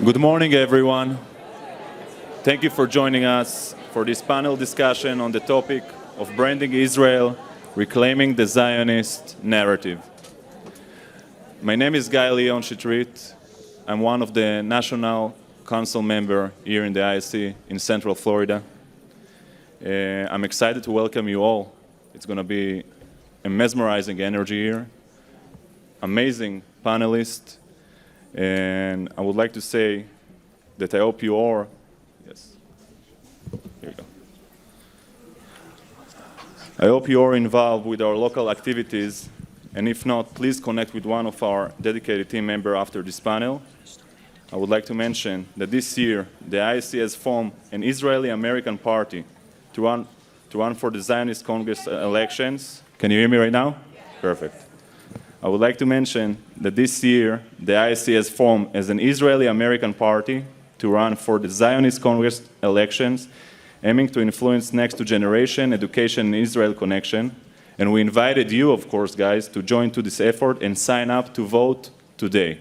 Good morning, everyone. Thank you for joining us for this panel discussion on the topic of branding Israel, reclaiming the Zionist narrative. My name is Eylon. I'm one of the National Council member here in the ISC in Central Florida. I'm excited to welcome you all. It's going to be a mesmerizing energy here, amazing panelists, and I would like to say that I hope you all, yes, here we go. I hope you are involved with our local activities, and if not, please connect with one of our dedicated team members after this panel. I would like to mention that this year, the ISC has formed an Israeli-American party to run for the Zionist Congress elections. Can you hear me right now? Perfect. I would like to mention that this year, the ISC has formed as an Israeli-American party to run for the Zionist Congress elections, aiming to influence next-generation education and Israel connection. And we invited you, of course, guys, to join to this effort and sign up to vote today.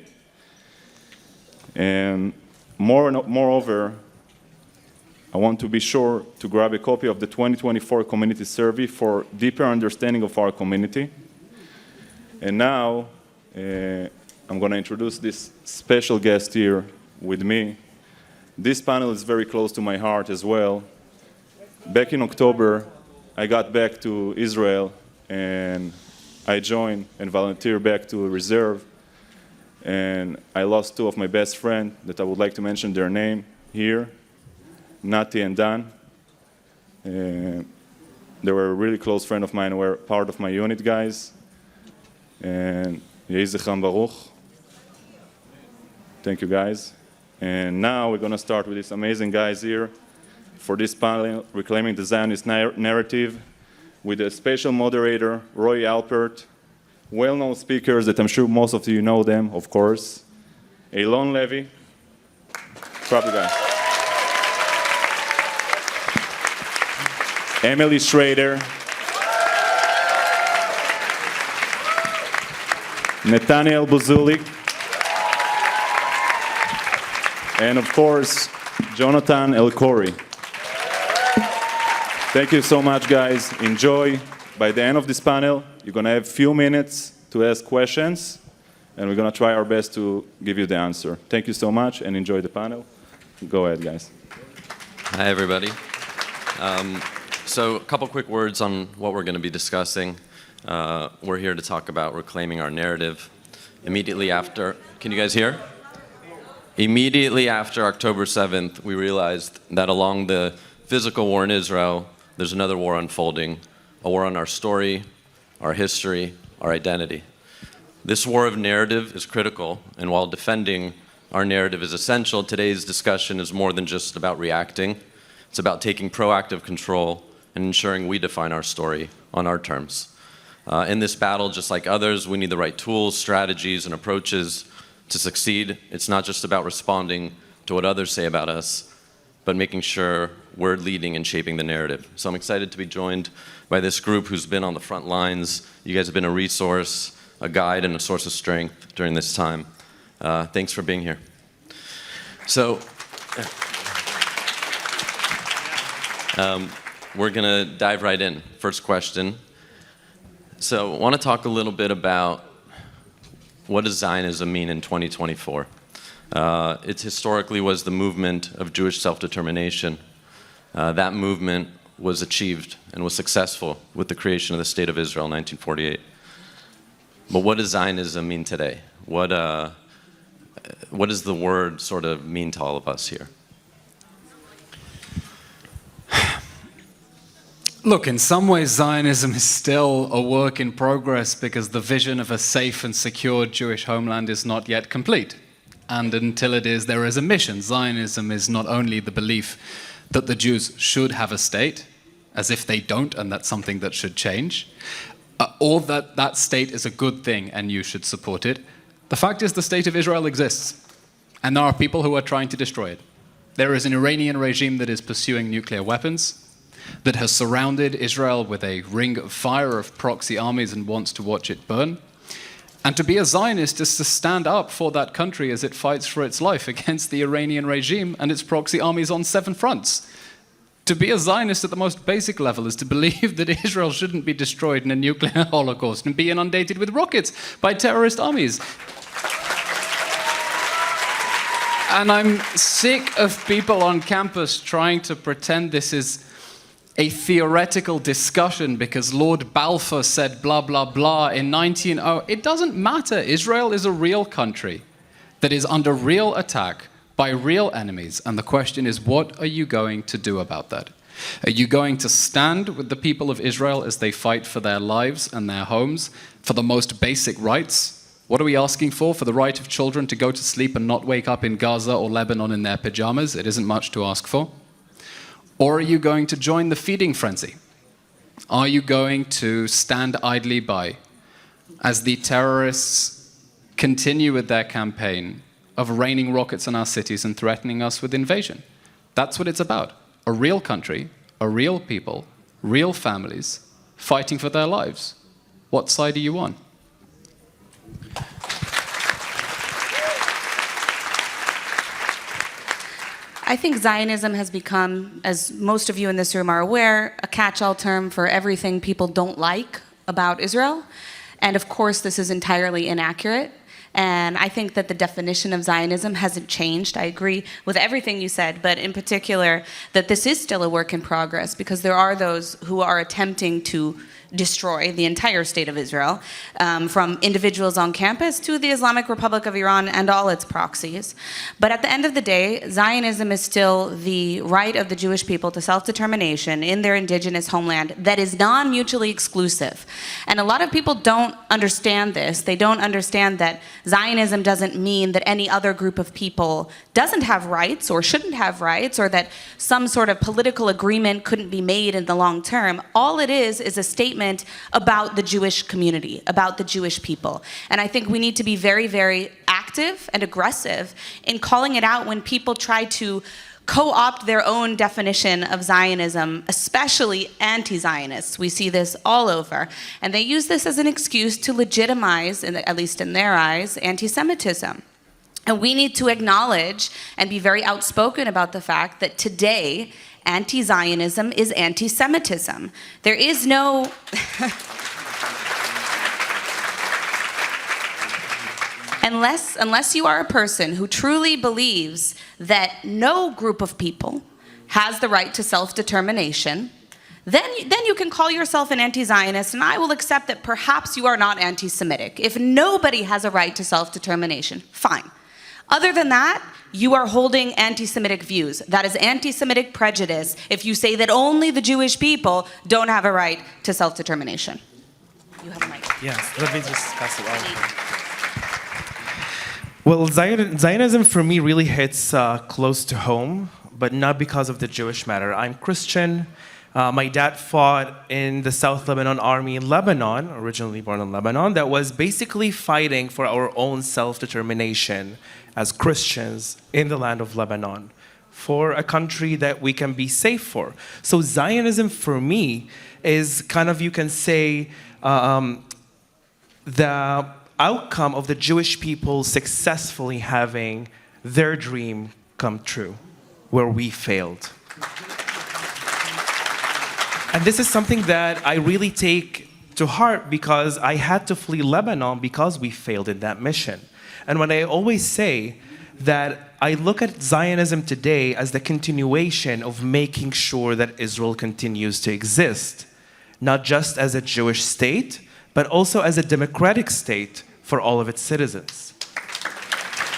And moreover, I want to be sure to grab a copy of the 2024 community survey for deeper understanding of our community. And now, I'm going to introduce this special guest here with me. This panel is very close to my heart as well. Back in October, I got back to Israel, and I joined and volunteered back to reserve. And I lost two of my best friends that I would like to mention their name here, Nati and Dan. They were a really close friend of mine, were part of my unit, guys. And Yehi Zechram Baruch. Thank you, guys. And now we're going to start with these amazing guys here for this panel, Reclaiming the Zionist Narrative, with a special moderator, Roy Alpert, well-known speakers that I'm sure most of you know them, of course, Eylon Levy, probably guys, Emily Schrader, Nathaniel Buzolic, and of course, Jonathan Elkhoury. Thank you so much, guys. Enjoy. By the end of this panel, you're going to have a few minutes to ask questions, and we're going to try our best to give you the answer. Thank you so much, and enjoy the panel. Go ahead, guys. Hi, everybody. So a couple quick words on what we're going to be discussing. We're here to talk about reclaiming our narrative. Immediately after, can you guys hear? Immediately after October 7th, we realized that along the physical war in Israel, there's another war unfolding, a war on our story, our history, our identity. This war of narrative is critical, and while defending our narrative is essential, today's discussion is more than just about reacting. It's about taking proactive control and ensuring we define our story on our terms. In this battle, just like others, we need the right tools, strategies, and approaches to succeed. It's not just about responding to what others say about us, but making sure we're leading and shaping the narrative. So I'm excited to be joined by this group who's been on the front lines. You guys have been a resource, a guide, and a source of strength during this time. Thanks for being here. So we're going to dive right in. First question. So I want to talk a little bit about what does Zionism mean in 2024? It historically was the movement of Jewish self-determination. That movement was achieved and was successful with the creation of the State of Israel in 1948. But what does Zionism mean today? What does the word sort of mean to all of us here? Look, in some ways, Zionism is still a work in progress because the vision of a safe and secure Jewish homeland is not yet complete. And until it is, there is a mission. Zionism is not only the belief that the Jews should have a state, as if they don't, and that's something that should change, or that that state is a good thing and you should support it. The fact is the state of Israel exists, and there are people who are trying to destroy it. There is an Iranian regime that is pursuing nuclear weapons, that has surrounded Israel with a ring of fire of proxy armies and wants to watch it burn. And to be a Zionist is to stand up for that country as it fights for its life against the Iranian regime and its proxy armies on 7 fronts. To be a Zionist at the most basic level is to believe that Israel shouldn't be destroyed in a nuclear holocaust and be inundated with rockets by terrorist armies. And I'm sick of people on campus trying to pretend this is a theoretical discussion because Lord Balfour said blah, blah, blah in 1900. It doesn't matter. Israel is a real country that is under real attack by real enemies. And the question is, what are you going to do about that? Are you going to stand with the people of Israel as they fight for their lives and their homes, for the most basic rights? What are we asking for? For the right of children to go to sleep and not wake up in Gaza or Lebanon in their pajamas? It isn't much to ask for. Or are you going to join the feeding frenzy? Are you going to stand idly by as the terrorists continue with their campaign of raining rockets on our cities and threatening us with invasion? That's what it's about. A real country, a real people, real families fighting for their lives. What side are you on? I think Zionism has become, as most of you in this room are aware, a catch-all term for everything people don't like about Israel. And of course, this is entirely inaccurate. And I think that the definition of Zionism hasn't changed. I agree with everything you said, but in particular, that this is still a work in progress because there are those who are attempting to destroy the entire state of Israel, from individuals on campus to the Islamic Republic of Iran and all its proxies. But at the end of the day, Zionism is still the right of the Jewish people to self-determination in their indigenous homeland that is non-mutually exclusive. And a lot of people don't understand this. They don't understand that Zionism doesn't mean that any other group of people doesn't have rights or shouldn't have rights, or that some sort of political agreement couldn't be made in the long term. All it is a statement about the Jewish community, about the Jewish people. And I think we need to be very, very active and aggressive in calling it out when people try to co-opt their own definition of Zionism, especially anti-Zionists. We see this all over. And they use this as an excuse to legitimize, at least in their eyes, anti-Semitism. And we need to acknowledge and be very outspoken about the fact that today, anti-Zionism is anti-Semitism. There is no... Unless you are a person who truly believes that no group of people has the right to self-determination, then you can call yourself an anti-Zionist, and I will accept that perhaps you are not anti-Semitic. If nobody has a right to self-determination, fine. Other than that, you are holding anti-Semitic views. That is anti-Semitic prejudice if you say that only the Jewish people don't have a right to self-determination. You have a mic. Yes, let me just pass it on. Well, Zionism for me really hits close to home, but not because of the Jewish matter. I'm Christian. My dad fought in the South Lebanon Army in Lebanon, originally born in Lebanon, that was basically fighting for our own self-determination as Christians in the land of Lebanon, for a country that we can be safe for. So Zionism for me is kind of, you can say, the outcome of the Jewish people successfully having their dream come true, where we failed. And this is something that I really take to heart because I had to flee Lebanon because we failed in that mission. And when I always say that I look at Zionism today as the continuation of making sure that Israel continues to exist, not just as a Jewish state, but also as a democratic state for all of its citizens.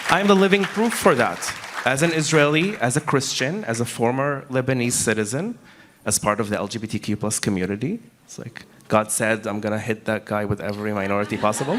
I am the living proof for that. As an Israeli, as a Christian, as a former Lebanese citizen, as part of the LGBTQ plus community. It's like God said, I'm gonna hit that guy with every minority possible.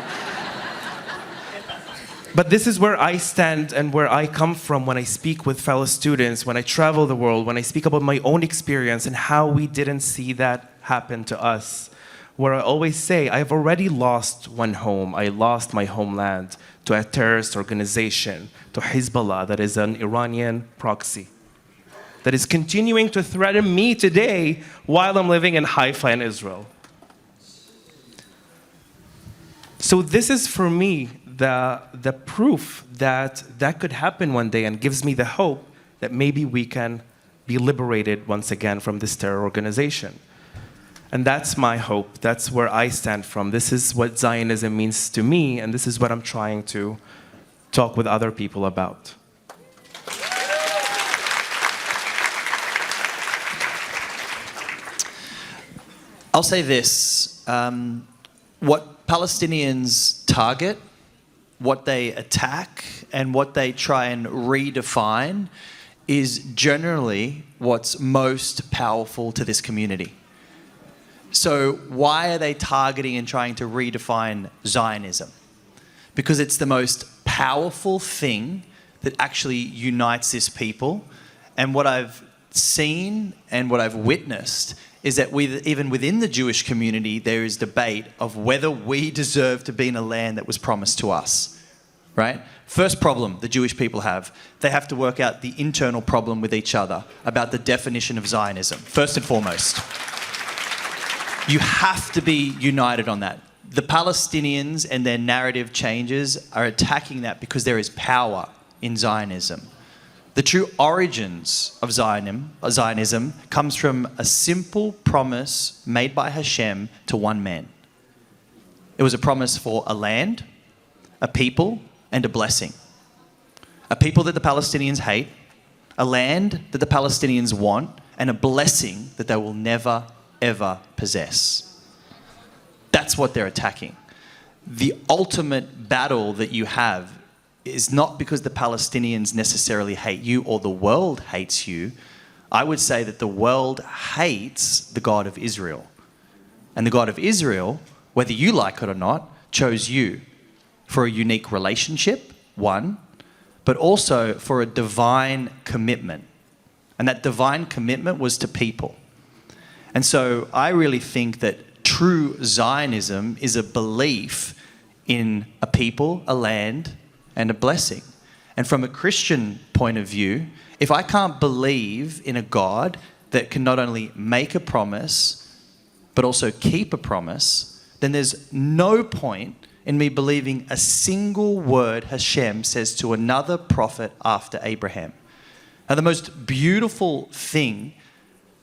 But this is where I stand and where I come from when I speak with fellow students, when I travel the world, when I speak about my own experience and how we didn't see that happen to us. Where I always say, I've already lost one home. I lost my homeland to a terrorist organization, to Hezbollah, that is an Iranian proxy, that is continuing to threaten me today while I'm living in Haifa in Israel. So this is for me the proof that that could happen one day, and gives me the hope that maybe we can be liberated once again from this terror organization. And that's my hope. That's where I stand from. This is what Zionism means to me, and this is what I'm trying to talk with other people about. I'll say this. What Palestinians target, what they attack, and what they try and redefine is generally what's most powerful to this community. So why are they targeting and trying to redefine Zionism? Because it's the most powerful thing that actually unites this people. And what I've seen and what I've witnessed is that even within the Jewish community, there is debate of whether we deserve to be in a land that was promised to us, right? First problem the Jewish people have, they have to work out the internal problem with each other about the definition of Zionism, first and foremost. You have to be united on that. The Palestinians and their narrative changes are attacking that because there is power in Zionism. The true origins of Zionism comes from a simple promise made by Hashem to one man. It was a promise for a land, a people, and a blessing. A people that the Palestinians hate, a land that the Palestinians want, and a blessing that they will never, ever possess. That's what they're attacking. The ultimate battle that you have is not because the Palestinians necessarily hate you or the world hates you. I would say that the world hates the God of Israel. And the God of Israel, whether you like it or not, chose you for a unique relationship, one, but also for a divine commitment. And that divine commitment was to people. And so I really think that true Zionism is a belief in a people, a land, and a blessing. And from a Christian point of view, if I can't believe in a God that can not only make a promise, but also keep a promise, then there's no point in me believing a single word Hashem says to another prophet after Abraham. Now, the most beautiful thing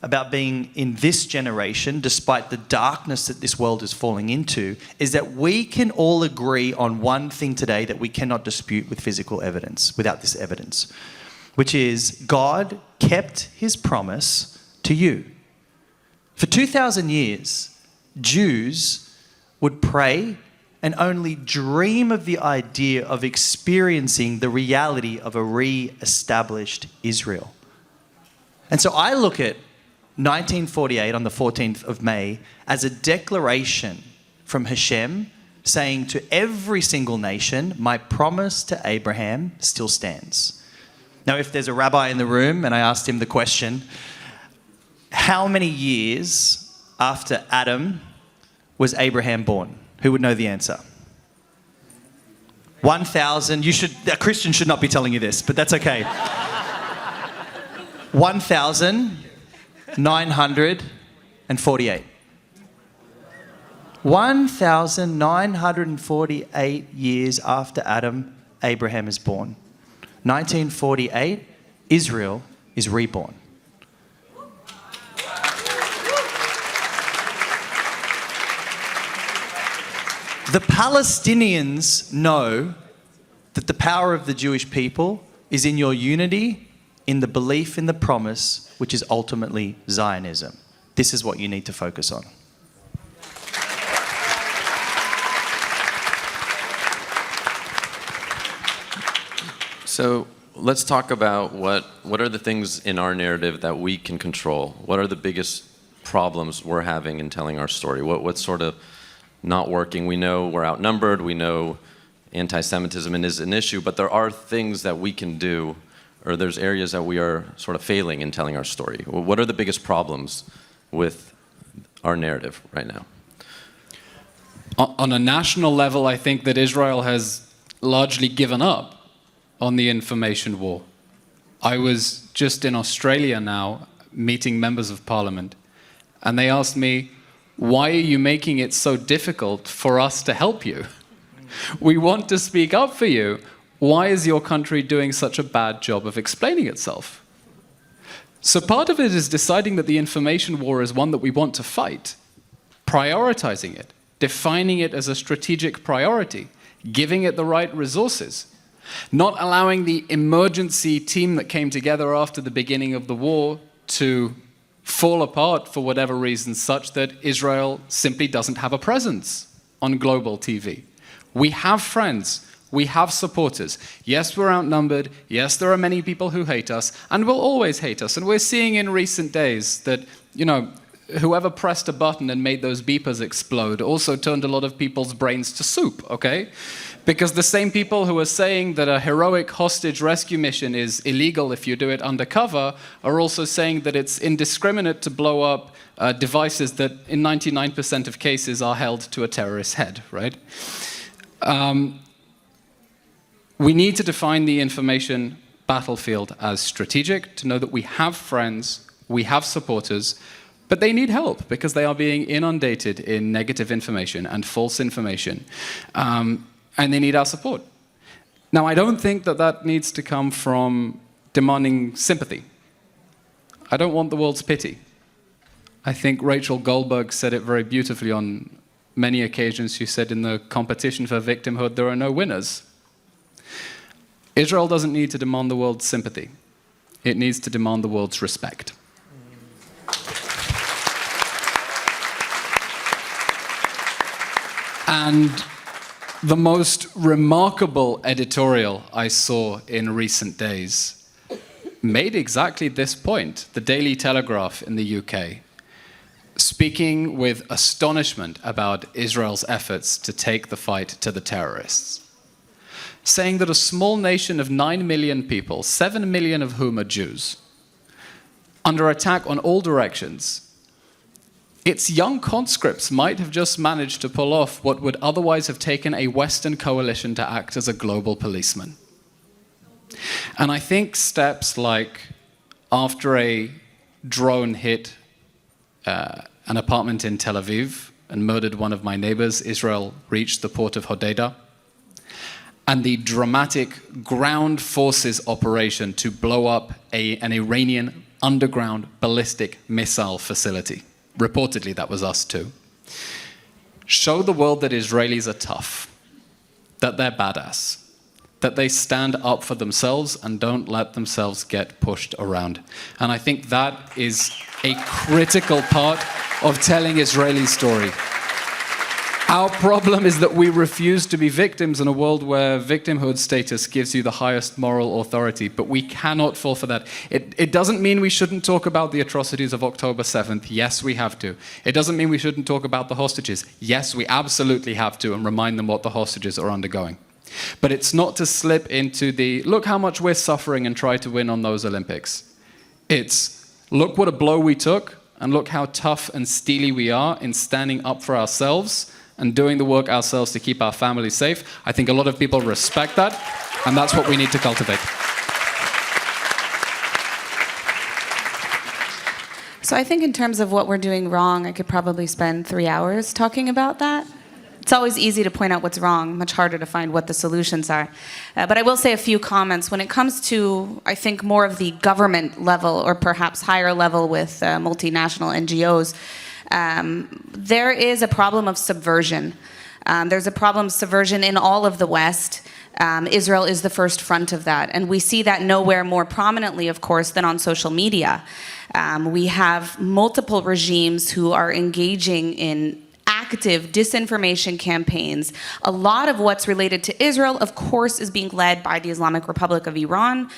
about being in this generation, despite the darkness that this world is falling into, is that we can all agree on one thing today that we cannot dispute with physical evidence, without this evidence, which is God kept his promise to you. For 2,000 years, Jews would pray and only dream of the idea of experiencing the reality of a re-established Israel. And so I look at 1948 on the 14th of May as a declaration from Hashem saying to every single nation, my promise to Abraham still stands. Now, if there's a rabbi in the room and I asked him the question, how many years after Adam was Abraham born? Who would know the answer? 1,000. A Christian should not be telling you this, but that's okay. 1,948. 1,948 years after Adam, Abraham is born. 1948, Israel is reborn. The Palestinians know that the power of the Jewish people is in your unity, in the belief in the promise, which is ultimately Zionism. This is what you need to focus on. So let's talk about what are the things in our narrative that we can control? What are the biggest problems we're having in telling our story? What's sort of not working? We know we're outnumbered. We know anti-Semitism is an issue, but there are things that we can do, or there's areas that we are sort of failing in telling our story. What are the biggest problems with our narrative right now? On a national level, I think that Israel has largely given up on the information war. I was just in Australia now meeting members of parliament, and they asked me, why are you making it so difficult for us to help you? We want to speak up for you. Why is your country doing such a bad job of explaining itself? So part of it is deciding that the information war is one that we want to fight, prioritizing it, defining it as a strategic priority, giving it the right resources, not allowing the emergency team that came together after the beginning of the war to fall apart for whatever reason, such that Israel simply doesn't have a presence on global TV. We have friends. We have supporters. Yes, we're outnumbered. Yes, there are many people who hate us and will always hate us. And we're seeing in recent days that, whoever pressed a button and made those beepers explode also turned a lot of people's brains to soup, okay? Because the same people who are saying that a heroic hostage rescue mission is illegal if you do it undercover are also saying that it's indiscriminate to blow up devices that in 99% of cases are held to a terrorist's head, right? We need to define the information battlefield as strategic, to know that we have friends, we have supporters, but they need help because they are being inundated in negative information and false information, and they need our support. Now, I don't think that that needs to come from demanding sympathy. I don't want the world's pity. I think Rachel Goldberg said it very beautifully on many occasions. She said, in the competition for victimhood, there are no winners. Israel doesn't need to demand the world's sympathy. It needs to demand the world's respect. And the most remarkable editorial I saw in recent days made exactly this point. The Daily Telegraph in the UK, speaking with astonishment about Israel's efforts to take the fight to the terrorists, saying that a small nation of 9 million people, 7 million of whom are Jews, under attack on all directions, its young conscripts might have just managed to pull off what would otherwise have taken a Western coalition to act as a global policeman. And I think steps like, after a drone hit an apartment in Tel Aviv and murdered one of my neighbors, Israel reached the port of Hodeidah, and the dramatic ground forces operation to blow up an Iranian underground ballistic missile facility. Reportedly, that was us too. Show the world that Israelis are tough, that they're badass, that they stand up for themselves and don't let themselves get pushed around. And I think that is a critical part of telling Israeli's story. Our problem is that we refuse to be victims in a world where victimhood status gives you the highest moral authority, but we cannot fall for that. It doesn't mean we shouldn't talk about the atrocities of October 7th. Yes, we have to. It doesn't mean we shouldn't talk about the hostages. Yes, we absolutely have to, and remind them what the hostages are undergoing. But it's not to slip into the, look how much we're suffering and try to win on those Olympics. It's, look what a blow we took, and look how tough and steely we are in standing up for ourselves and doing the work ourselves to keep our families safe. I think a lot of people respect that, and that's what we need to cultivate. So I think in terms of what we're doing wrong, I could probably spend 3 hours talking about that. It's always easy to point out what's wrong, much harder to find what the solutions are. But I will say a few comments. When it comes to, I think, more of the government level, or perhaps higher level with multinational NGOs, there is a problem of subversion. There's a problem of subversion in all of the West. Israel is the first front of that. And we see that nowhere more prominently, of course, than on social media. We have multiple regimes who are engaging in active disinformation campaigns. A lot of what's related to Israel, of course, is being led by the Islamic Republic of Iran,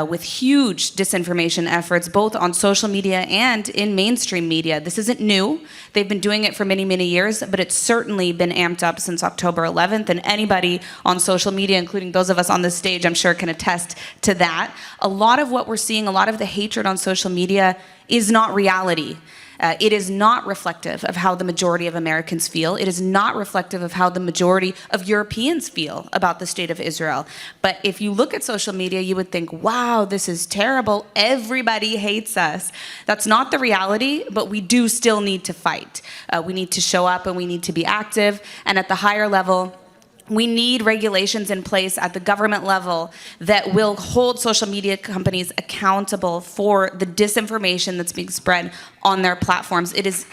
with huge disinformation efforts, both on social media and in mainstream media. This isn't new. They've been doing it for many, many years, but it's certainly been amped up since October 11th, and anybody on social media, including those of us on this stage, I'm sure can attest to that. A lot of what we're seeing, a lot of the hatred on social media is not reality. It is not reflective of how the majority of Americans feel. It is not reflective of how the majority of Europeans feel about the state of Israel. But if you look at social media, you would think, wow, this is terrible. Everybody hates us. That's not the reality, but we do still need to fight. We need to show up and we need to be active. And at the higher level, We need regulations in place at the government level that will hold social media companies accountable for the disinformation that's being spread on their platforms. It is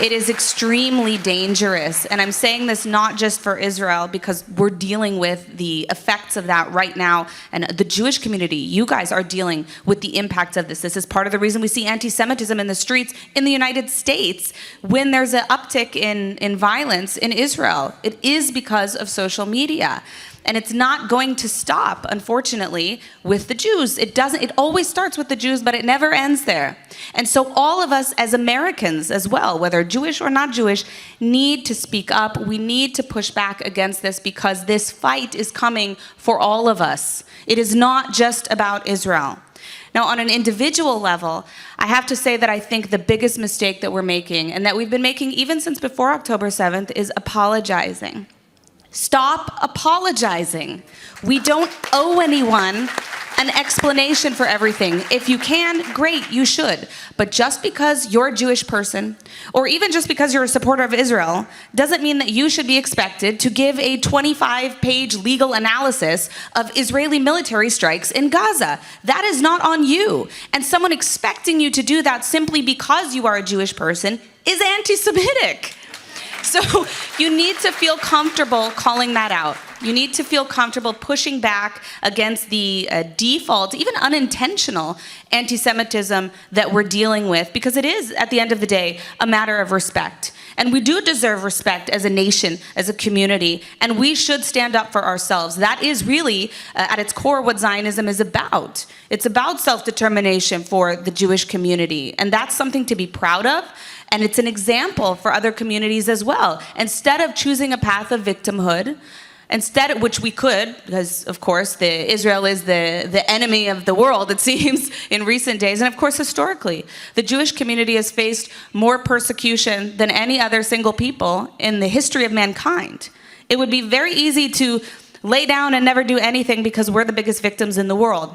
it is extremely dangerous. And I'm saying this not just for Israel, because we're dealing with the effects of that right now. And the Jewish community, you guys are dealing with the impact of this. This is part of the reason we see anti-Semitism in the streets in the United States when there's an uptick in violence in Israel. It is because of social media. And it's not going to stop, unfortunately, with the Jews. It doesn't. It always starts with the Jews, but it never ends there. And so all of us as Americans as well, whether Jewish or not Jewish, need to speak up. We need to push back against this because this fight is coming for all of us. It is not just about Israel. Now, on an individual level, I have to say that I think the biggest mistake that we're making, and that we've been making even since before October 7th, is apologizing. Stop apologizing. We don't owe anyone an explanation for everything. If you can, great, you should. But just because you're a Jewish person, or even just because you're a supporter of Israel, doesn't mean that you should be expected to give a 25-page legal analysis of Israeli military strikes in Gaza. That is not on you. And someone expecting you to do that simply because you are a Jewish person is anti-Semitic. So you need to feel comfortable calling that out. You need to feel comfortable pushing back against the default, even unintentional anti-Semitism that we're dealing with, because it is, at the end of the day, a matter of respect. And we do deserve respect as a nation, as a community, and we should stand up for ourselves. That is really, at its core, what Zionism is about. It's about self-determination for the Jewish community, and that's something to be proud of. And it's an example for other communities as well. Instead of choosing a path of victimhood, which we could, because of course Israel is the enemy of the world, it seems, in recent days. And of course, historically, the Jewish community has faced more persecution than any other single people in the history of mankind. It would be very easy to lay down and never do anything because we're the biggest victims in the world.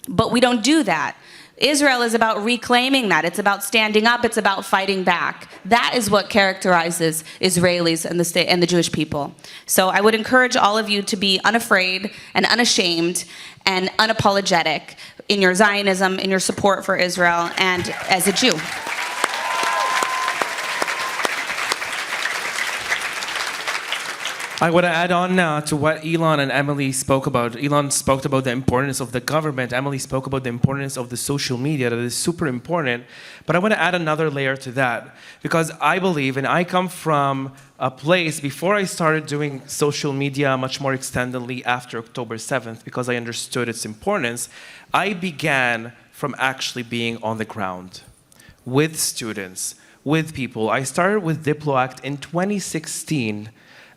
But we don't do that. Israel is about reclaiming that. It's about standing up. It's about fighting back. That is what characterizes Israelis and the state and the Jewish people. So I would encourage all of you to be unafraid and unashamed and unapologetic in your Zionism, in your support for Israel, and as a Jew. I want to add on now to what Eylon and Emily spoke about. Eylon spoke about the importance of the government. Emily spoke about the importance of the social media. That is super important. But I want to add another layer to that, because I believe, and I come from a place before I started doing social media much more extendedly after October 7th, because I understood its importance, I began from actually being on the ground with students, with people. I started with DiploAct in 2016,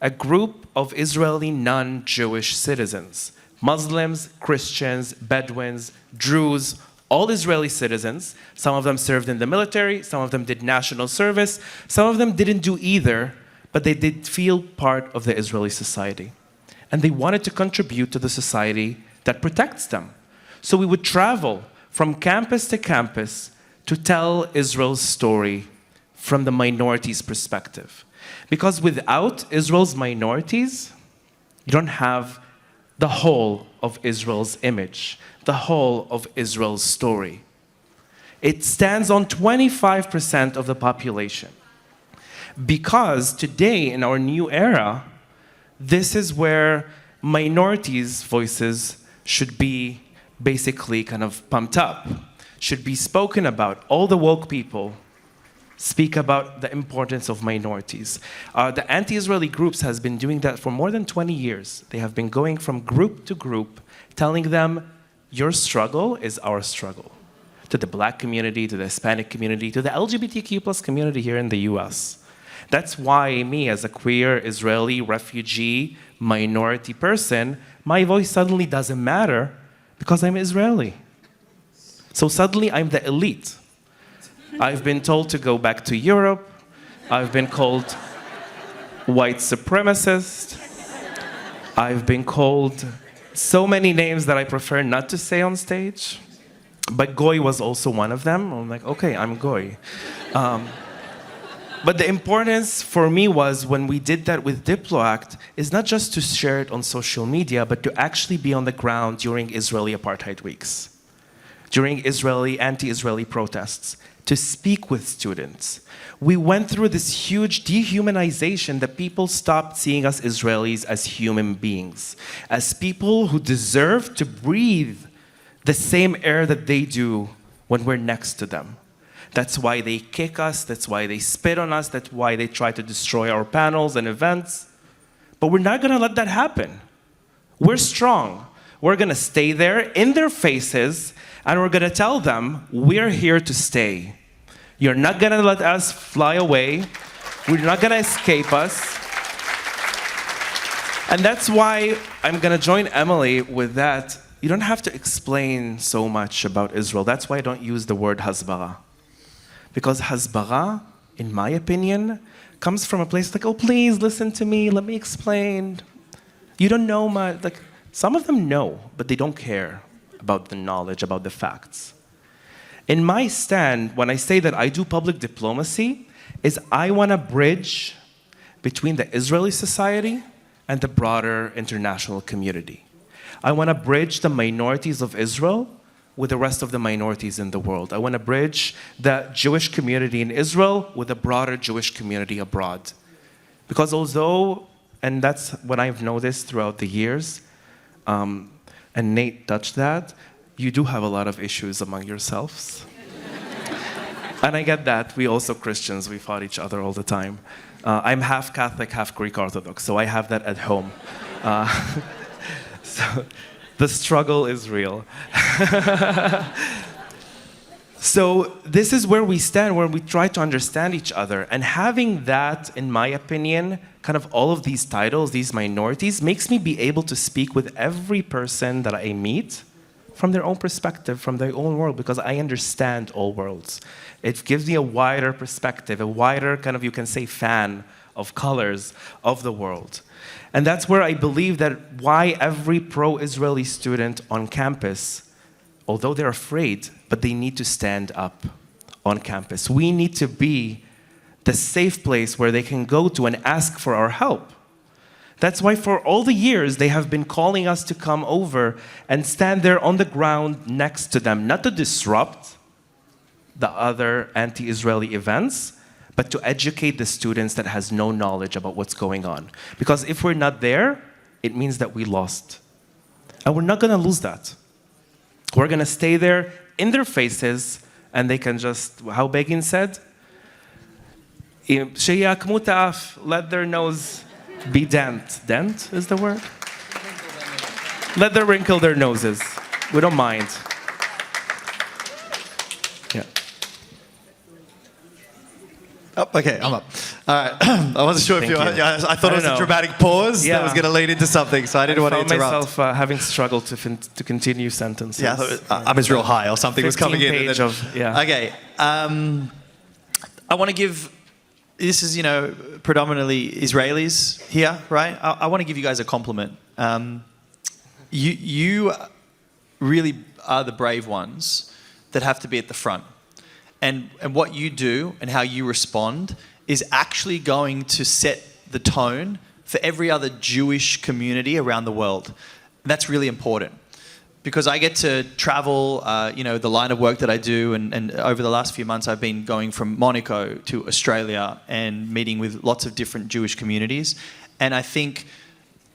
a group of Israeli non-Jewish citizens, Muslims, Christians, Bedouins, Druze, all Israeli citizens. Some of them served in the military, some of them did national service, some of them didn't do either, but they did feel part of the Israeli society. And they wanted to contribute to the society that protects them. So we would travel from campus to campus to tell Israel's story from the minorities' perspective. Because without Israel's minorities, you don't have the whole of Israel's image, the whole of Israel's story. It stands on 25% of the population. Because today, in our new era, this is where minorities' voices should be basically kind of pumped up, should be spoken about. All the woke people speak about the importance of minorities. The anti-Israeli groups has been doing that for more than 20 years. They have been going from group to group, telling them, your struggle is our struggle. To the black community, to the Hispanic community, to the LGBTQ plus community here in the US. That's why me, as a queer Israeli refugee minority person, my voice suddenly doesn't matter because I'm Israeli. So suddenly I'm the elite. I've been told to go back to Europe. I've been called white supremacist. I've been called so many names that I prefer not to say on stage. But Goy was also one of them. I'm like, okay, I'm Goy. But the importance for me was when we did that with DiploAct is not just to share it on social media, but to actually be on the ground during Israeli apartheid weeks, during anti-Israeli protests, to speak with students. We went through this huge dehumanization that people stopped seeing us Israelis as human beings, as people who deserve to breathe the same air that they do when we're next to them. That's why they kick us, that's why they spit on us, that's why they try to destroy our panels and events. But we're not gonna let that happen. We're strong. We're gonna stay there in their faces, and we're gonna tell them, we're here to stay. You're not gonna let us fly away. We're not gonna escape us. And that's why I'm gonna join Emily with that. You don't have to explain so much about Israel. That's why I don't use the word Hasbara. Because Hasbara, in my opinion, comes from a place like, oh, please listen to me, let me explain. You don't know much. Like, some of them know, but they don't care about the knowledge, about the facts. In my stand, when I say that I do public diplomacy, is I want to bridge between the Israeli society and the broader international community. I want to bridge the minorities of Israel with the rest of the minorities in the world. I want to bridge the Jewish community in Israel with the broader Jewish community abroad. Because although, and that's what I've noticed throughout the years, and Nate touched that, you do have a lot of issues among yourselves. And I get that. We also Christians, we fought each other all the time. I'm half Catholic, half Greek Orthodox, so I have that at home. So the struggle is real. So this is where we stand, where we try to understand each other. And having that, in my opinion, kind of all of these titles, these minorities, makes me be able to speak with every person that I meet from their own perspective, from their own world, because I understand all worlds. It gives me a wider perspective, a wider kind of, you can say, fan of colors of the world. And that's where I believe that why every pro-Israeli student on campus, although they're afraid, but they need to stand up on campus. We need to be the safe place where they can go to and ask for our help. That's why for all the years they have been calling us to come over and stand there on the ground next to them, not to disrupt the other anti-Israeli events, but to educate the students that has no knowledge about what's going on. Because if we're not there, it means that we lost. And we're not gonna lose that. We're gonna stay there in their faces, and they can just, how Begin said, let their nose be dent. Dent is the word? Let them wrinkle their noses. We don't mind. Yeah. Oh, okay, I'm up. All right. I wasn't sure if you were, I thought it was a dramatic pause that was going to lead into something, so I didn't want to interrupt. I found myself having struggled to continue sentences. Yeah, I was real high or something was coming in. Okay. I want to give, this is, predominantly Israelis here, right? I want to give you guys a compliment. You really are the brave ones that have to be at the front. And what you do and how you respond is actually going to set the tone for every other Jewish community around the world. That's really important. Because I get to travel, the line of work that I do, and over the last few months I've been going from Monaco to Australia and meeting with lots of different Jewish communities. And I think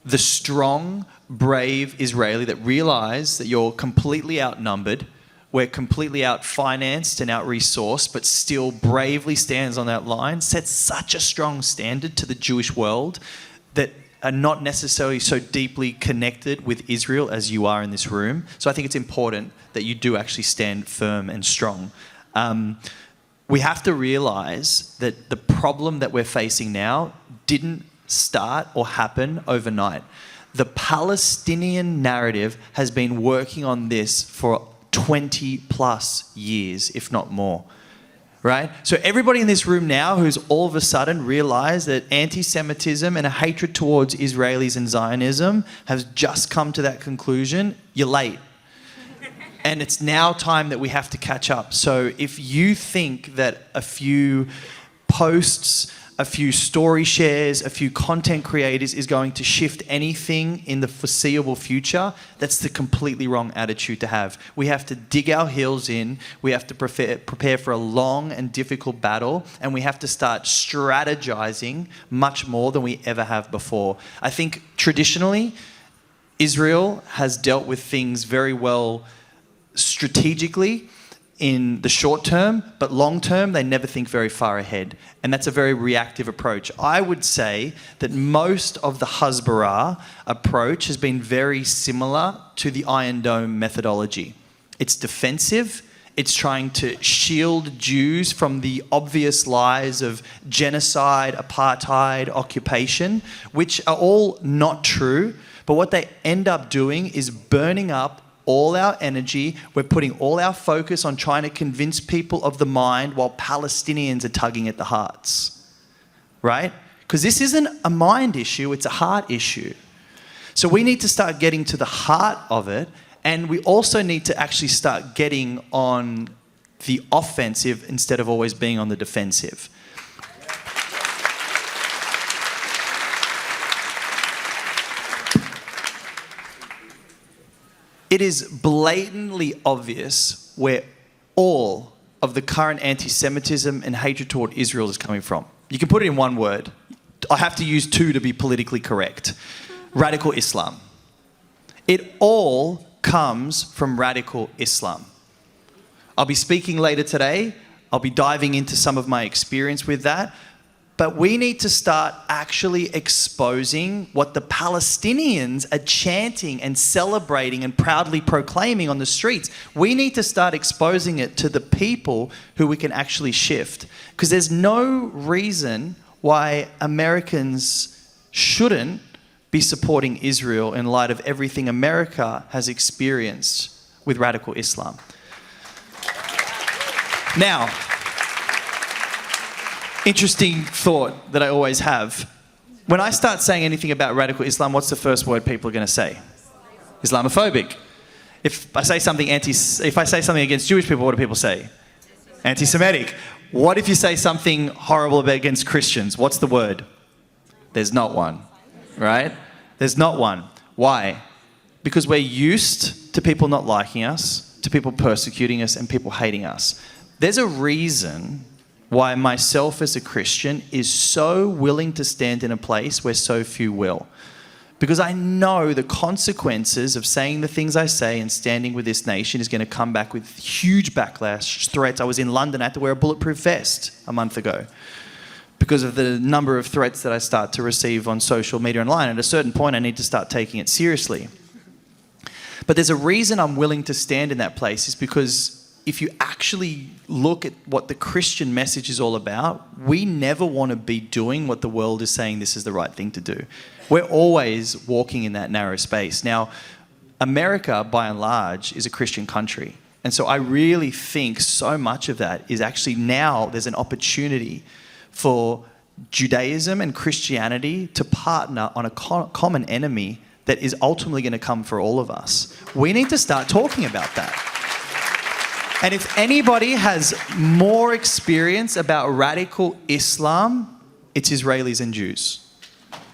the strong, brave Israeli that realize that you're completely outnumbered, we're completely out-financed and out-resourced, but still bravely stands on that line, sets such a strong standard to the Jewish world that are not necessarily so deeply connected with Israel as you are in this room. So I think it's important that you do actually stand firm and strong. We have to realize that the problem that we're facing now didn't start or happen overnight. The Palestinian narrative has been working on this for 20 plus years, if not more. Right? So everybody in this room now who's all of a sudden realized that anti-Semitism and a hatred towards Israelis and Zionism has just come to that conclusion, you're late. And it's now time that we have to catch up. So if you think that a few posts, a few story shares, a few content creators is going to shift anything in the foreseeable future. That's the completely wrong attitude to have. We have to dig our heels in, we have to prepare for a long and difficult battle, and we have to start strategizing much more than we ever have before. I think traditionally, Israel has dealt with things very well strategically in the short term, but long term, they never think very far ahead. And that's a very reactive approach. I would say that most of the Hasbara approach has been very similar to the Iron Dome methodology. It's defensive. It's trying to shield Jews from the obvious lies of genocide, apartheid, occupation, which are all not true. But what they end up doing is burning up all our energy. We're putting all our focus on trying to convince people of the mind while Palestinians are tugging at the hearts, right? Because this isn't a mind issue, it's a heart issue. So we need to start getting to the heart of it, and we also need to actually start getting on the offensive instead of always being on the defensive. It is blatantly obvious where all of the current anti-Semitism and hatred toward Israel is coming from. You can put it in one word. I have to use two to be politically correct. Radical Islam. It all comes from radical Islam. I'll be speaking later today. I'll be diving into some of my experience with that. But we need to start actually exposing what the Palestinians are chanting and celebrating and proudly proclaiming on the streets. We need to start exposing it to the people who we can actually shift. Because there's no reason why Americans shouldn't be supporting Israel in light of everything America has experienced with radical Islam. Now, interesting thought that I always have. When I start saying anything about radical Islam, what's the first word people are going to say? Islamophobic. If I say something against Jewish people, what do people say? Anti-Semitic. What if you say something horrible against Christians? What's the word? There's not one, right? There's not one. Why? Because we're used to people not liking us, to people persecuting us, and people hating us. There's a reason why myself as a Christian is so willing to stand in a place where so few will. Because I know the consequences of saying the things I say and standing with this nation is going to come back with huge backlash, threats. I was in London, I had to wear a bulletproof vest a month ago because of the number of threats that I start to receive on social media and online. At a certain point, I need to start taking it seriously. But there's a reason I'm willing to stand in that place, is because if you actually look at what the Christian message is all about, we never want to be doing what the world is saying this is the right thing to do. We're always walking in that narrow space. Now, America, by and large, is a Christian country. And so I really think so much of that is actually now there's an opportunity for Judaism and Christianity to partner on a common enemy that is ultimately going to come for all of us. We need to start talking about that. And if anybody has more experience about radical Islam, it's Israelis and Jews.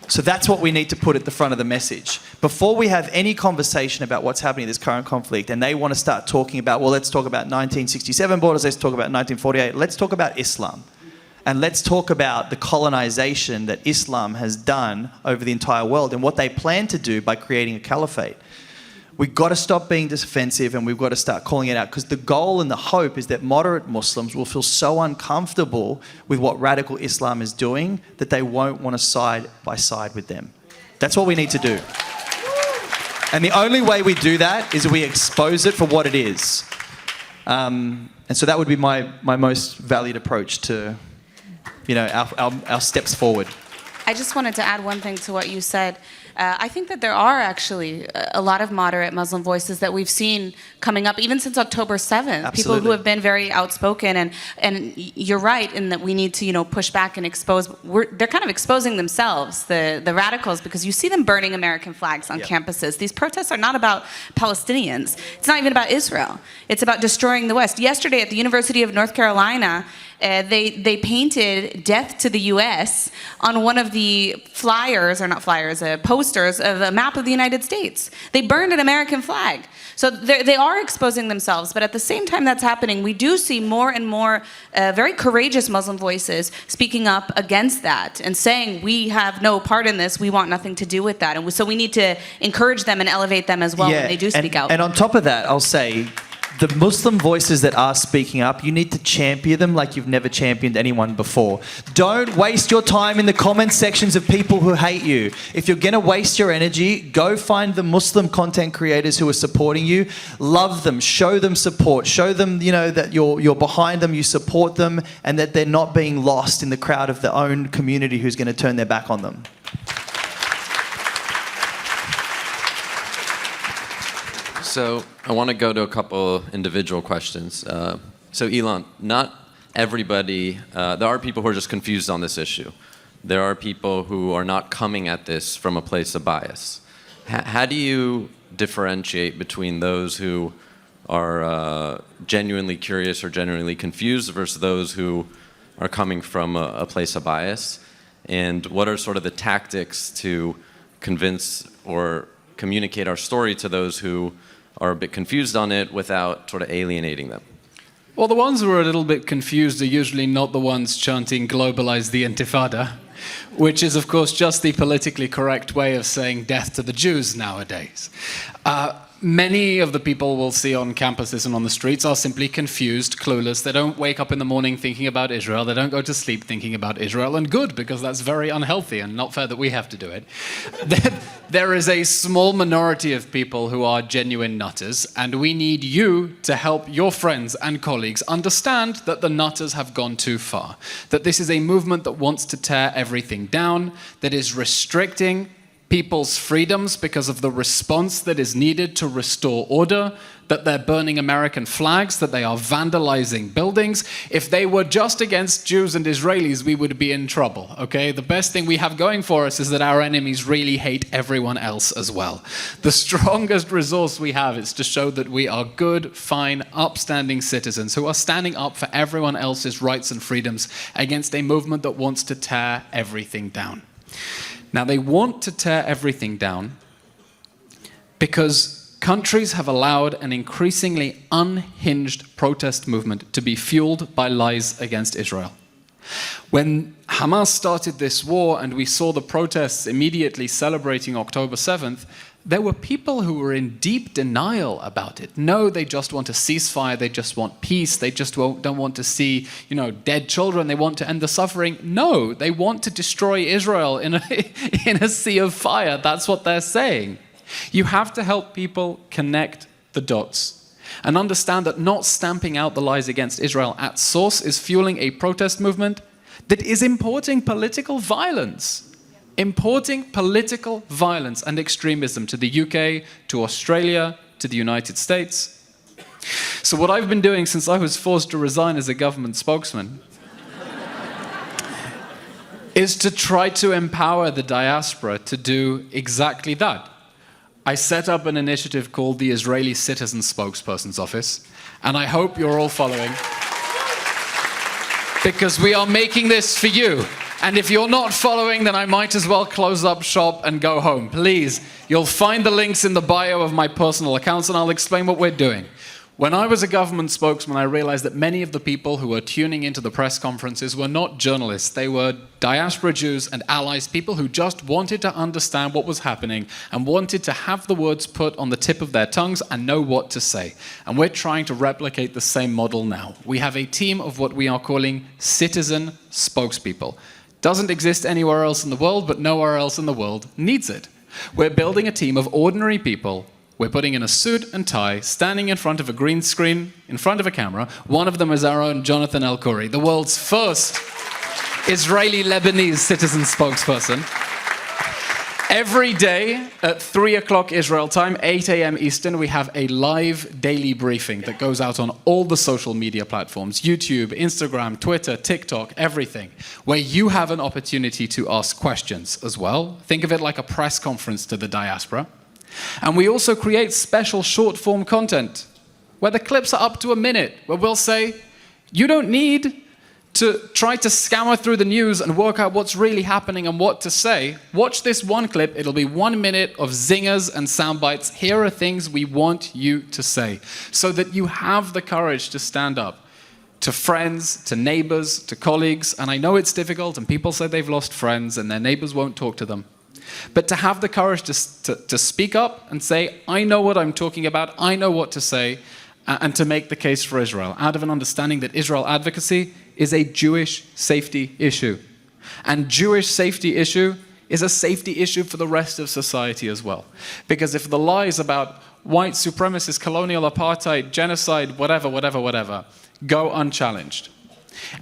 So that's what we need to put at the front of the message. Before we have any conversation about what's happening in this current conflict, and they want to start talking about, well, let's talk about 1967 borders, let's talk about 1948, let's talk about Islam. And let's talk about the colonization that Islam has done over the entire world and what they plan to do by creating a caliphate. We've got to stop being defensive, and we've got to start calling it out, because the goal and the hope is that moderate Muslims will feel so uncomfortable with what radical Islam is doing that they won't want to side by side with them. That's what we need to do. And the only way we do that is we expose it for what it is. And so that would be my most valued approach to, our steps forward. I just wanted to add one thing to what you said. I think that there are actually a lot of moderate Muslim voices that we've seen coming up even since October 7th. Absolutely. People who have been very outspoken, and you're right in that we need to push back and expose. They're kind of exposing themselves, the radicals, because you see them burning American flags on campuses. These protests are not about Palestinians. It's not even about Israel. It's about destroying the West. Yesterday at the University of North Carolina, they painted "Death to the U.S." on one of the flyers, or not flyers, posters of a map of the United States. They burned an American flag. So they are exposing themselves, but at the same time that's happening, we do see more and more very courageous Muslim voices speaking up against that and saying, we have no part in this, we want nothing to do with that. And so we need to encourage them and elevate them as well when they do speak out. And on top of that, I'll say, the Muslim voices that are speaking up, you need to champion them like you've never championed anyone before. Don't waste your time in the comment sections of people who hate you. If you're going to waste your energy, go find the Muslim content creators who are supporting you. Love them, show them support, show them, that you're behind them, you support them, and that they're not being lost in the crowd of their own community who's going to turn their back on them. So I want to go to a couple individual questions. So Eylon, not everybody, there are people who are just confused on this issue. There are people who are not coming at this from a place of bias. How do you differentiate between those who are genuinely curious or genuinely confused versus those who are coming from a place of bias? And what are sort of the tactics to convince or communicate our story to those who are a bit confused on it without sort of alienating them? Well, the ones who are a little bit confused are usually not the ones chanting "globalize the Intifada," which is, of course, just the politically correct way of saying death to the Jews nowadays. Many of the people we'll see on campuses and on the streets are simply confused, clueless. They don't wake up in the morning thinking about Israel. They don't go to sleep thinking about Israel. And good, because that's very unhealthy and not fair that we have to do it. There is a small minority of people who are genuine nutters, and we need you to help your friends and colleagues understand that the nutters have gone too far. That this is a movement that wants to tear everything down, that is restricting people's freedoms because of the response that is needed to restore order, that they're burning American flags, that they are vandalizing buildings. If they were just against Jews and Israelis, we would be in trouble, okay? The best thing we have going for us is that our enemies really hate everyone else as well. The strongest resource we have is to show that we are good, fine, upstanding citizens who are standing up for everyone else's rights and freedoms against a movement that wants to tear everything down. Now, they want to tear everything down because countries have allowed an increasingly unhinged protest movement to be fueled by lies against Israel. When Hamas started this war and we saw the protests immediately celebrating October 7th, there were people who were in deep denial about it. No, they just want a ceasefire, they just want peace, they just don't want to see, dead children, they want to end the suffering. No, they want to destroy Israel in a sea of fire. That's what they're saying. You have to help people connect the dots and understand that not stamping out the lies against Israel at source is fueling a protest movement that is importing political violence. Importing political violence and extremism to the UK, to Australia, to the United States. So what I've been doing since I was forced to resign as a government spokesman is to try to empower the diaspora to do exactly that. I set up an initiative called the Israeli Citizen Spokespersons Office, and I hope you're all following, because we are making this for you. And if you're not following, then I might as well close up shop and go home. Please, you'll find the links in the bio of my personal accounts, and I'll explain what we're doing. When I was a government spokesman, I realized that many of the people who were tuning into the press conferences were not journalists. They were diaspora Jews and allies, people who just wanted to understand what was happening and wanted to have the words put on the tip of their tongues and know what to say. And we're trying to replicate the same model now. We have a team of what we are calling citizen spokespeople. Doesn't exist anywhere else in the world, but nowhere else in the world needs it. We're building a team of ordinary people. We're putting in a suit and tie, standing in front of a green screen, in front of a camera. One of them is our own Jonathan Elkhoury, the world's first Israeli-Lebanese citizen spokesperson. Every day at 3 o'clock Israel time, 8 a.m. Eastern, we have a live daily briefing that goes out on all the social media platforms, YouTube, Instagram, Twitter, TikTok, everything, where you have an opportunity to ask questions as well. Think of it like a press conference to the diaspora. And we also create special short-form content where the clips are up to a minute, where we'll say, you don't need to try to scour through the news and work out what's really happening and what to say, watch this one clip. It'll be 1 minute of zingers and sound bites. Here are things we want you to say, so that you have the courage to stand up to friends, to neighbors, to colleagues. And I know it's difficult, and people say they've lost friends and their neighbors won't talk to them. But to have the courage to speak up and say, I know what I'm talking about, I know what to say, and to make the case for Israel, out of an understanding that Israel advocacy is a Jewish safety issue. And Jewish safety issue is a safety issue for the rest of society as well. Because if the lies about white supremacist, colonial apartheid, genocide, whatever, go unchallenged,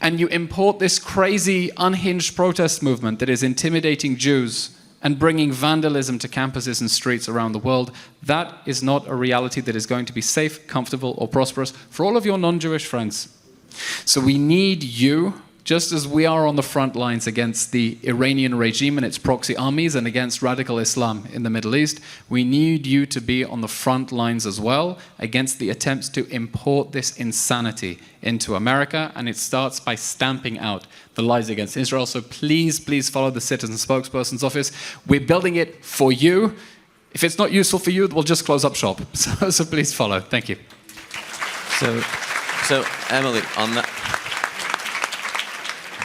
and you import this crazy, unhinged protest movement that is intimidating Jews and bringing vandalism to campuses and streets around the world, that is not a reality that is going to be safe, comfortable, or prosperous for all of your non-Jewish friends. So we need you, just as we are on the front lines against the Iranian regime and its proxy armies and against radical Islam in the Middle East, we need you to be on the front lines as well against the attempts to import this insanity into America, and it starts by stamping out the lies against Israel. So please, please follow the Citizen Spokespersons Office. We're building it for you. If it's not useful for you, we'll just close up shop. So please follow. Thank you. So Emily, on that,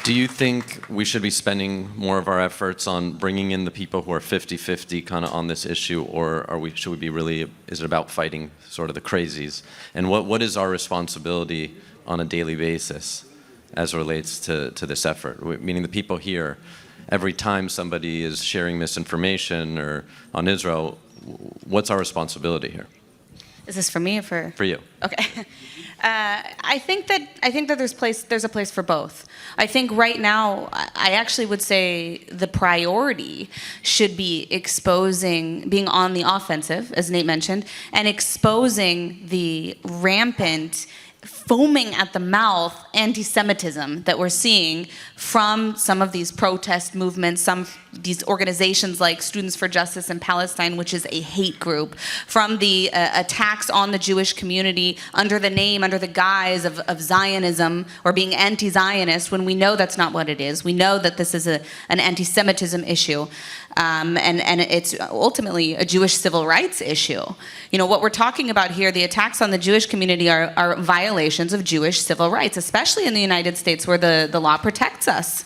do you think we should be spending more of our efforts on bringing in the people who are 50-50 kind of on this issue, or should we be really, is it about fighting sort of the crazies? And what is our responsibility on a daily basis as it relates to this effort? Meaning the people here, every time somebody is sharing misinformation or on Israel, what's our responsibility here? Is this for me or for? For you. Okay. I think that there's a place for both. I think right now, I actually would say the priority should be being on the offensive, as Nate mentioned, and exposing the rampant, foaming at the mouth anti-Semitism that we're seeing from some of these protest movements, these organizations like Students for Justice in Palestine, which is a hate group, from the attacks on the Jewish community under the guise of Zionism or being anti-Zionist, when we know that's not what it is. We know that this is an anti-Semitism issue. And it's ultimately a Jewish civil rights issue. You know, what we're talking about here, the attacks on the Jewish community are violations of Jewish civil rights, especially in the United States where the law protects us.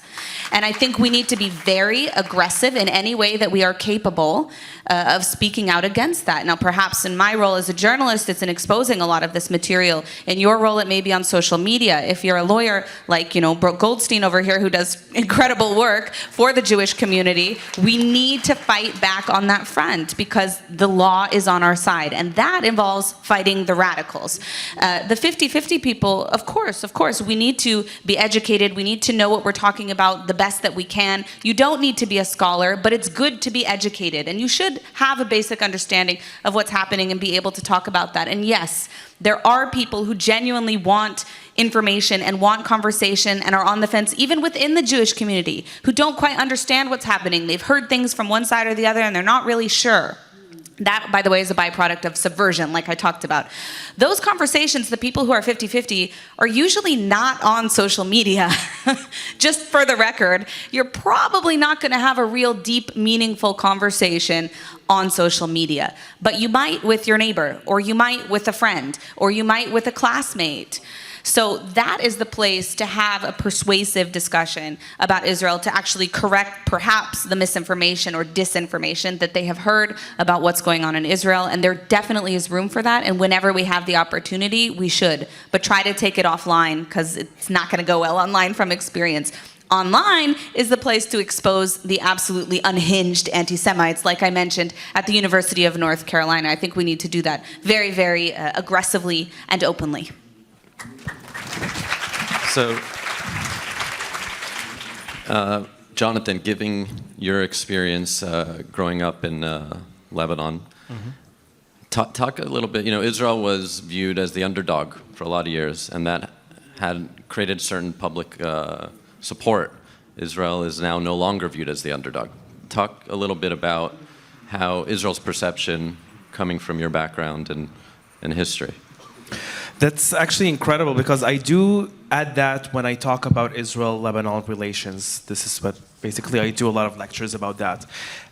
And I think we need to be very aggressive in any way that we are capable of speaking out against that. Now, perhaps in my role as a journalist, it's in exposing a lot of this material. In your role, it may be on social media. If you're a lawyer like, Brooke Goldstein over here, who does incredible work for the Jewish community, we need to fight back on that front because the law is on our side. And that involves fighting the radicals. The 50-50 people, of course, we need to be educated. We need to know what we're talking about the best that we can. You don't need to be a scholar, but it's good to be educated. And you should have a basic understanding of what's happening and be able to talk about that. And yes, there are people who genuinely want information and want conversation and are on the fence, even within the Jewish community, who don't quite understand what's happening. They've heard things from one side or the other and they're not really sure. That, by the way, is a byproduct of subversion, like I talked about. Those conversations, the people who are 50-50, are usually not on social media. Just for the record, you're probably not going to have a real deep, meaningful conversation on social media. But you might with your neighbor, or you might with a friend, or you might with a classmate. So that is the place to have a persuasive discussion about Israel, to actually correct perhaps the misinformation or disinformation that they have heard about what's going on in Israel. And there definitely is room for that. And whenever we have the opportunity, we should. But try to take it offline, because it's not going to go well online from experience. Online is the place to expose the absolutely unhinged anti-Semites, like I mentioned, at the University of North Carolina. I think we need to do that very, very aggressively and openly. So, Jonathan, given your experience growing up in Lebanon, talk a little bit. Israel was viewed as the underdog for a lot of years, and that had created certain public support. Israel is now no longer viewed as the underdog. Talk a little bit about how Israel's perception, coming from your background and history. That's actually incredible, because I do add that when I talk about Israel-Lebanon relations. This is what basically I do a lot of lectures about that.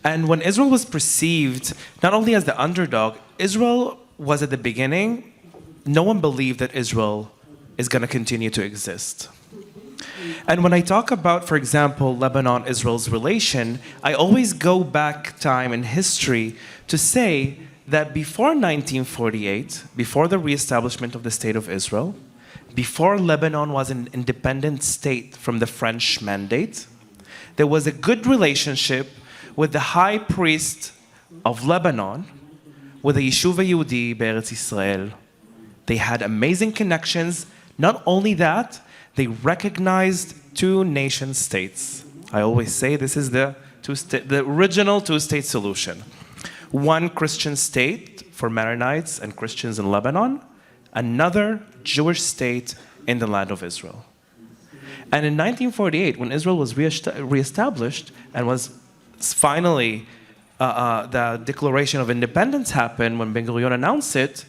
And when Israel was perceived not only as the underdog, Israel was at the beginning, no one believed that Israel is going to continue to exist. And when I talk about, for example, Lebanon-Israel's relation, I always go back time in history to say that before 1948, before the reestablishment of the State of Israel, before Lebanon was an independent state from the French mandate, there was a good relationship with the high priest of Lebanon, with the Yishuv Yehudi Be'eretz Israel. They had amazing connections. Not only that, they recognized two nation states. I always say this is the original two-state solution. One Christian state for Maronites and Christians in Lebanon, another Jewish state in the land of Israel. And in 1948, when Israel was reestablished and was finally the Declaration of Independence happened, when Ben-Gurion announced it,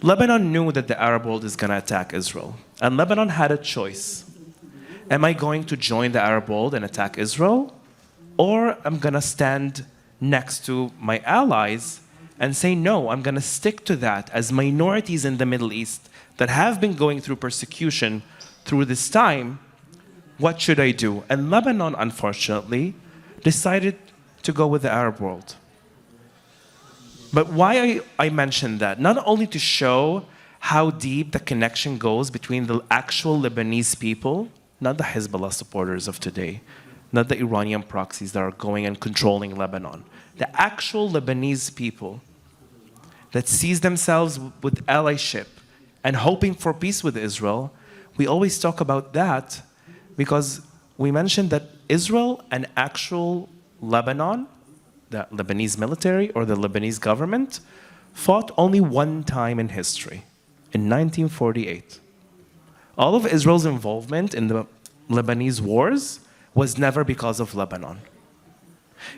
Lebanon knew that the Arab world is going to attack Israel. And Lebanon had a choice. Am I going to join the Arab world and attack Israel? Or I'm going to stand next to my allies and say, no, I'm going to stick to that as minorities in the Middle East that have been going through persecution through this time. What should I do? And Lebanon, unfortunately, decided to go with the Arab world. But why I mentioned that? Not only to show how deep the connection goes between the actual Lebanese people, not the Hezbollah supporters of today, not the Iranian proxies that are going and controlling Lebanon. The actual Lebanese people that sees themselves with allyship and hoping for peace with Israel, we always talk about that because we mentioned that Israel and actual Lebanon, the Lebanese military or the Lebanese government, fought only one time in history, in 1948. All of Israel's involvement in the Lebanese wars was never because of Lebanon.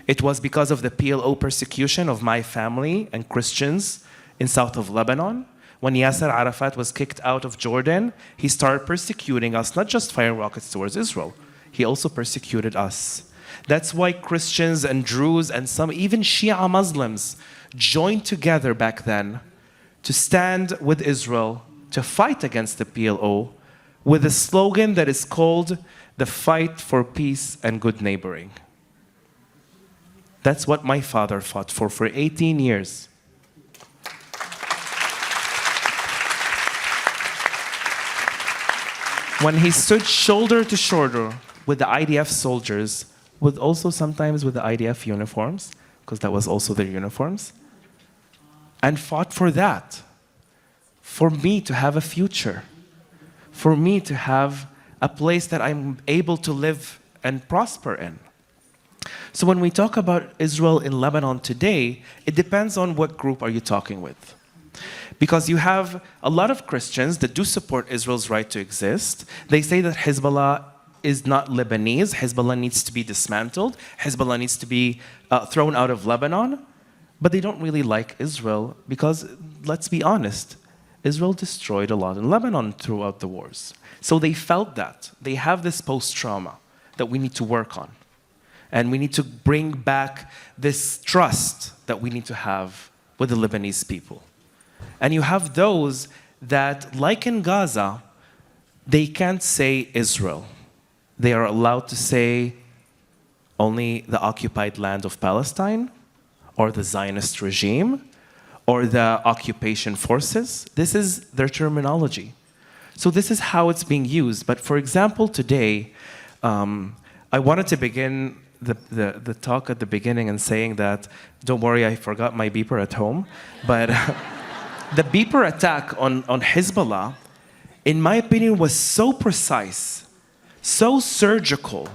It was because of the PLO persecution of my family and Christians in south of Lebanon. When Yasser Arafat was kicked out of Jordan, he started persecuting us, not just firing rockets towards Israel. He also persecuted us. That's why Christians and Druze and some even Shia Muslims joined together back then to stand with Israel, to fight against the PLO, with a slogan that is called the fight for peace and good neighboring. That's what my father fought for 18 years. When he stood shoulder to shoulder with the IDF soldiers, with also sometimes with the IDF uniforms, because that was also their uniforms, and fought for that, for me to have a future, for me to have a place that I'm able to live and prosper in. So when we talk about Israel in Lebanon today, it depends on what group are you talking with. Because you have a lot of Christians that do support Israel's right to exist. They say that Hezbollah is not Lebanese. Hezbollah needs to be dismantled. Hezbollah needs to be thrown out of Lebanon. But they don't really like Israel because, let's be honest, Israel destroyed a lot in Lebanon throughout the wars. So they felt that. They have this post-trauma that we need to work on. And we need to bring back this trust that we need to have with the Lebanese people. And you have those that, like in Gaza, they can't say Israel. They are allowed to say only the occupied land of Palestine, or the Zionist regime, or the occupation forces. This is their terminology. So this is how it's being used. But for example, today, I wanted to begin the talk at the beginning and saying that, don't worry, I forgot my beeper at home. But the beeper attack on Hezbollah, in my opinion, was so precise, so surgical.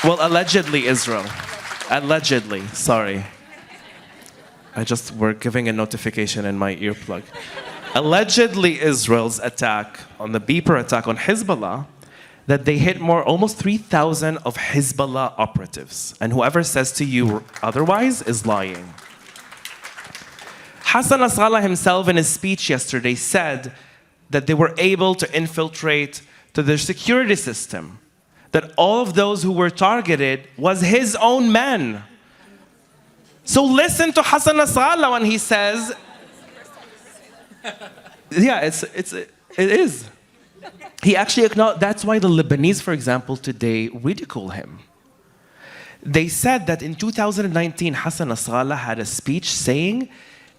Well, allegedly Israel. Allegedly, sorry. We're giving a notification in my earplug. Allegedly Israel's attack on the beeper attack on Hezbollah, that they hit almost 3,000 of Hezbollah operatives. And whoever says to you otherwise is lying. Hassan Nasrallah himself in his speech yesterday said that they were able to infiltrate to their security system, that all of those who were targeted was his own men. So listen to Hassan Nasrallah when he says, yeah, it is. He actually acknowledged, that's why the Lebanese, for example, today ridicule him. They said that in 2019, Hassan Nasrallah had a speech saying,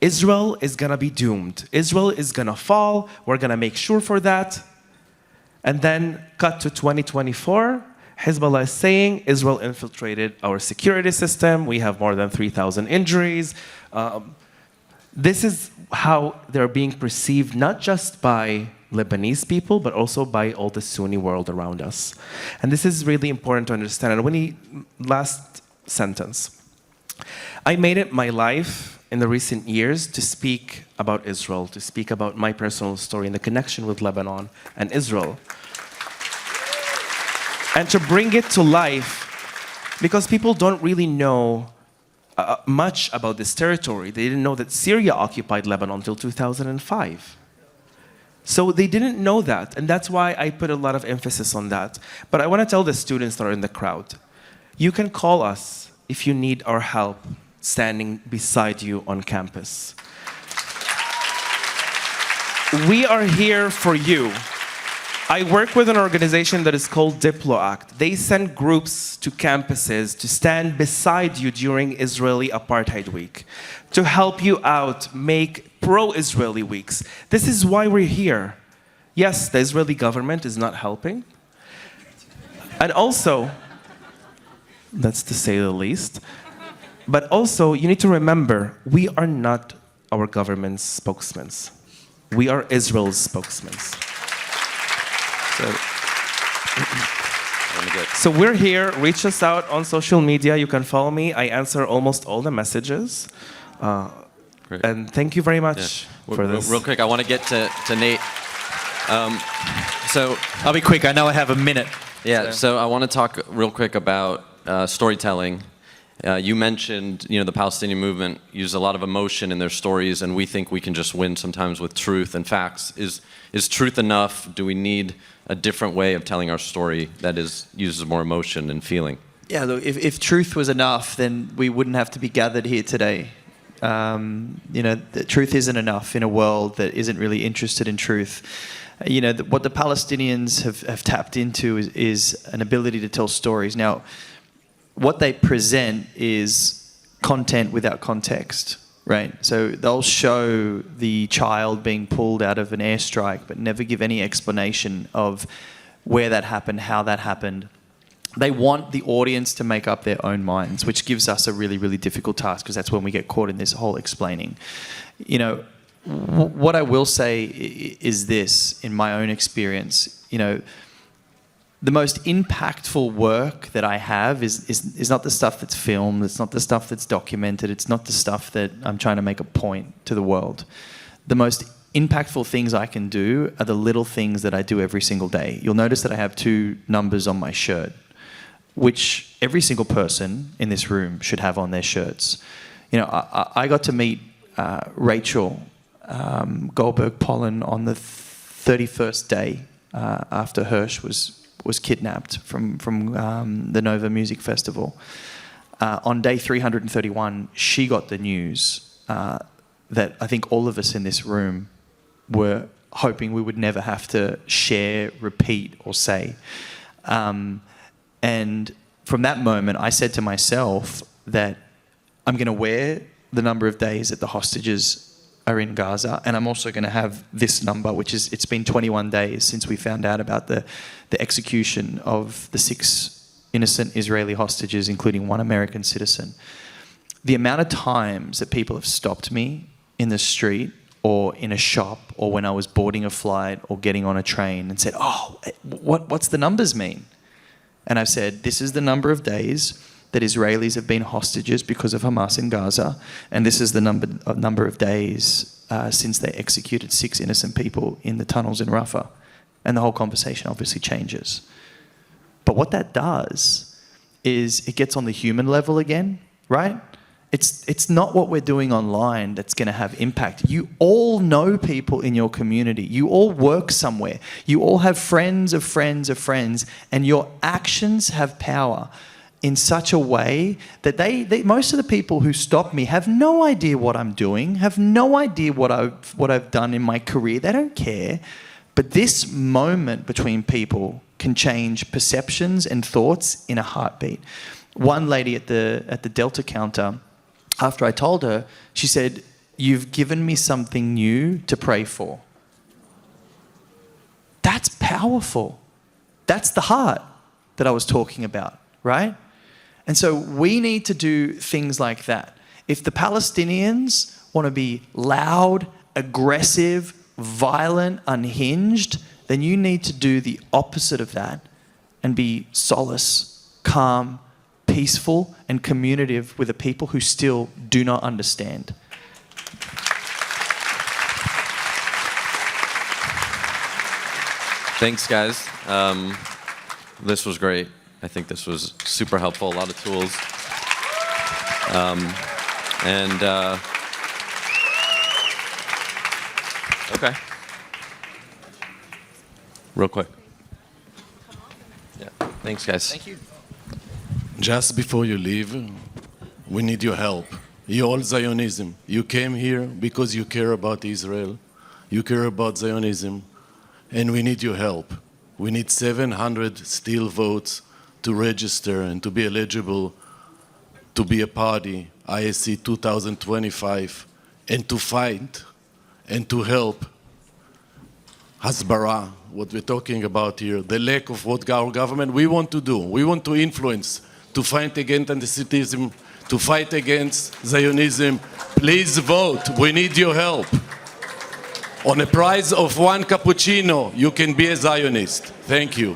Israel is gonna be doomed. Israel is gonna fall. We're gonna make sure for that. And then cut to 2024, Hezbollah is saying Israel infiltrated our security system. We have more than 3,000 injuries. This is how they're being perceived, not just by Lebanese people, but also by all the Sunni world around us. And this is really important to understand. And last sentence. I made it my life in the recent years to speak about Israel, to speak about my personal story and the connection with Lebanon and Israel. And to bring it to life, because people don't really know much about this territory. They didn't know that Syria occupied Lebanon until 2005. So they didn't know that, and that's why I put a lot of emphasis on that. But I want to tell the students that are in the crowd, you can call us if you need our help standing beside you on campus. We are here for you. I work with an organization that is called DiploAct. They send groups to campuses to stand beside you during Israeli Apartheid Week, to help you out, make pro-Israeli weeks. This is why we're here. Yes, the Israeli government is not helping. And also, that's to say the least, but also you need to remember, we are not our government's spokesmen. We are Israel's spokesmen. So we're here. Reach us out on social media. You can follow me. I answer almost all the messages. Great. And thank you very much for this. Real quick, I want to get to Nate. So I'll be quick. I know I have a minute. yeah, so I want to talk real quick about storytelling. You mentioned, the Palestinian movement used a lot of emotion in their stories, and we think we can just win sometimes with truth and facts. Is truth enough? Do we need a different way of telling our story that uses more emotion and feeling? Yeah, look, if truth was enough, then we wouldn't have to be gathered here today. The truth isn't enough in a world that isn't really interested in truth. What the Palestinians have tapped into is an ability to tell stories. Now, what they present is content without context, right? So they'll show the child being pulled out of an airstrike, but never give any explanation of where that happened, how that happened. They want the audience to make up their own minds, which gives us a really, really difficult task, because that's when we get caught in this whole explaining. What I will say is this, in my own experience, the most impactful work that I have is not the stuff that's filmed, it's not the stuff that's documented, it's not the stuff that I'm trying to make a point to the world. The most impactful things I can do are the little things that I do every single day. You'll notice that I have 2 numbers on my shirt, which every single person in this room should have on their shirts. I got to meet Rachel Goldberg-Pollen on the 31st day after Hirsch was kidnapped from the Nova Music Festival. On day 331, she got the news that I think all of us in this room were hoping we would never have to share, repeat, or say. And from that moment, I said to myself that I'm going to wear the number of days that the hostages are in Gaza, and I'm also going to have this number, which is, it's been 21 days since we found out about the execution of the 6 innocent Israeli hostages, including 1 American citizen. The amount of times that people have stopped me in the street or in a shop or when I was boarding a flight or getting on a train and said, oh, what's the numbers mean? And I've said, this is the number of days that Israelis have been hostages because of Hamas in Gaza, and this is the number of days since they executed 6 innocent people in the tunnels in Rafah. And the whole conversation obviously changes. But what that does is it gets on the human level again, right? It's not what we're doing online that's going to have impact. You all know people in your community. You all work somewhere. You all have friends of friends of friends, and your actions have power in such a way that most of the people who stop me have no idea what I'm doing, have no idea what I've done in my career. They don't care. But this moment between people can change perceptions and thoughts in a heartbeat. One lady at the Delta counter, after I told her, she said, "You've given me something new to pray for." That's powerful. That's the heart that I was talking about, right? And so we need to do things like that. If the Palestinians want to be loud, aggressive, violent, unhinged, then you need to do the opposite of that and be solace, calm, peaceful, and communicative with the people who still do not understand. Thanks, guys. This was great. I think this was super helpful, a lot of tools. Okay. Real quick. Yeah, thanks, guys. Thank you. Just before you leave, we need your help. You all Zionism. You came here because you care about Israel. You care about Zionism. And we need your help. We need 700 still votes to register and to be eligible to be a party, ISC 2025, and to fight and to help Hasbara, what we're talking about here, the lack of what our government, we want to do. We want to influence, to fight against anti-Semitism, to fight against Zionism. Please vote. We need your help. On a price of 1 cappuccino, you can be a Zionist. Thank you.